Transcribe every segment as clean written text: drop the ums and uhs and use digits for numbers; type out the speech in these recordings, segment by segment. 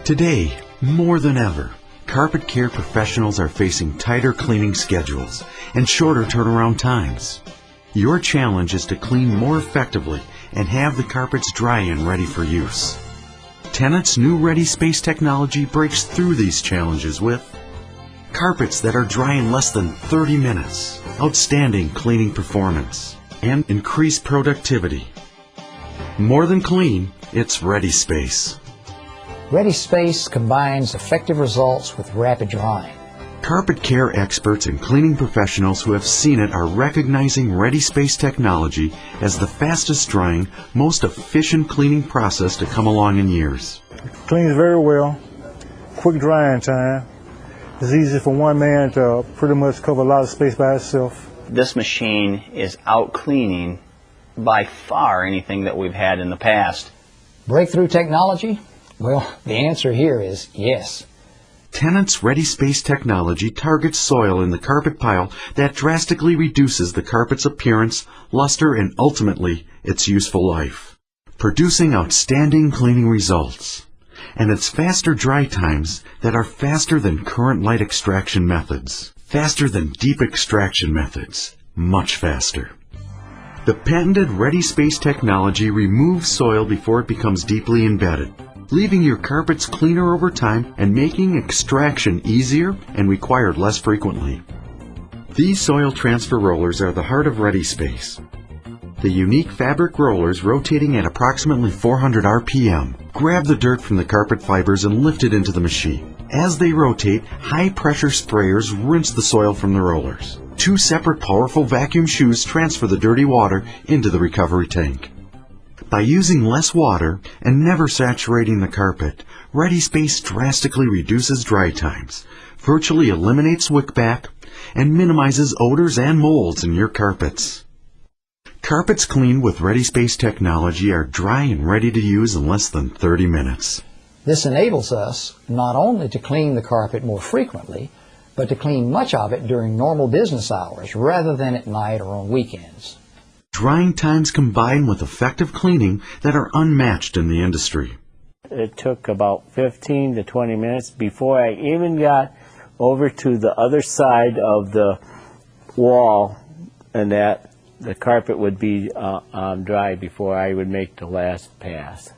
Today, more than ever, carpet care professionals are facing tighter cleaning schedules and shorter turnaround times. Your challenge is to clean more effectively and have the carpets dry and ready for use. Tennant's new ReadySpace technology breaks through these challenges with carpets that are dry in less than 30 minutes, outstanding cleaning performance, and increased productivity. More than clean, it's ReadySpace. ReadySpace combines effective results with rapid drying. Carpet care experts and cleaning professionals who have seen it are recognizing ReadySpace technology as the fastest drying, most efficient cleaning process to come along in years. It cleans very well, quick drying time. It's easy for one man to pretty much cover a lot of space by itself. This machine is out cleaning by far anything that we've had in the past. Breakthrough technology? Well, the answer here is yes. Tennant's ReadySpace technology targets soil in the carpet pile that drastically reduces the carpet's appearance, luster, and ultimately its useful life, producing outstanding cleaning results. And it's faster dry times that are faster than current light extraction methods, faster than deep extraction methods, much faster. The patented ReadySpace technology removes soil before it becomes deeply embedded, leaving your carpets cleaner over time and making extraction easier and required less frequently. These soil transfer rollers are the heart of ReadySpace. The unique fabric rollers, rotating at approximately 400 RPM, grab the dirt from the carpet fibers and lift it into the machine. As they rotate, high-pressure sprayers rinse the soil from the rollers. Two separate powerful vacuum shoes transfer the dirty water into the recovery tank. By using less water and never saturating the carpet, ReadySpace drastically reduces dry times, virtually eliminates wickback, and minimizes odors and molds in your carpets. Carpets cleaned with ReadySpace technology are dry and ready to use in less than 30 minutes. This enables us not only to clean the carpet more frequently, but to clean much of it during normal business hours rather than at night or on weekends. Drying times combined with effective cleaning that are unmatched in the industry. It took about 15 to 20 minutes before I even got over to the other side of the wall, and that the carpet would be dry before I would make the last pass.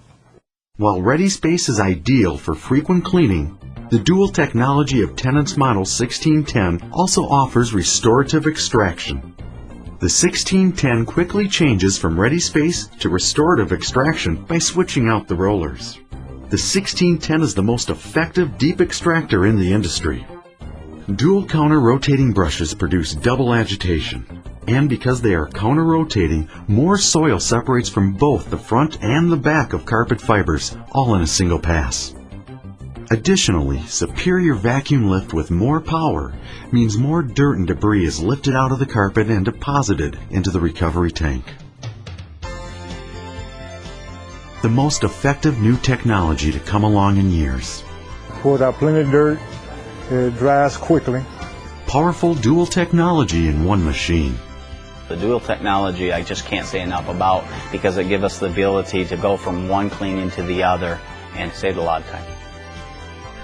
While ReadySpace is ideal for frequent cleaning, the dual technology of Tennant's Model 1610 also offers restorative extraction. The 1610 quickly changes from ReadySpace to restorative extraction by switching out the rollers. The 1610 is the most effective deep extractor in the industry. Dual counter-rotating brushes produce double agitation, and because they are counter-rotating, more soil separates from both the front and the back of carpet fibers, all in a single pass. Additionally, superior vacuum lift with more power means more dirt and debris is lifted out of the carpet and deposited into the recovery tank. The most effective new technology to come along in years. Pulls out plenty of dirt, it dries quickly. Powerful dual technology in one machine. The dual technology I just can't say enough about because it gives us the ability to go from one cleaning to the other and save a lot of time.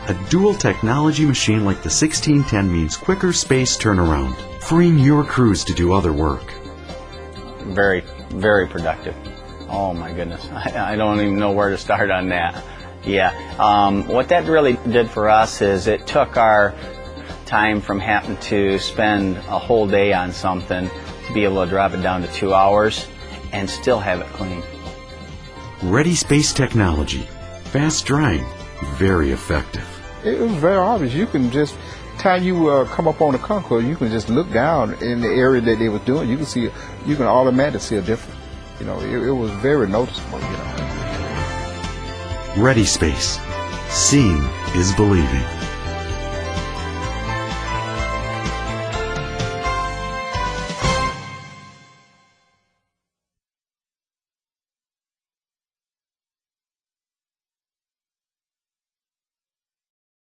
A dual technology machine like the 1610 means quicker space turnaround, freeing your crews to do other work. Very, very productive. Oh my goodness, I don't even know where to start on that. Yeah, what that really did for us is it took our time from having to spend a whole day on something to be able to drop it down to 2 hours and still have it clean. ReadySpace technology, fast drying, very effective. It was very obvious. You can just, time you come up on the concourse, you can just look down in the area that they was doing. You can see, you can automatically see a difference. You know, it was very noticeable. You know. ReadySpace, seeing is believing.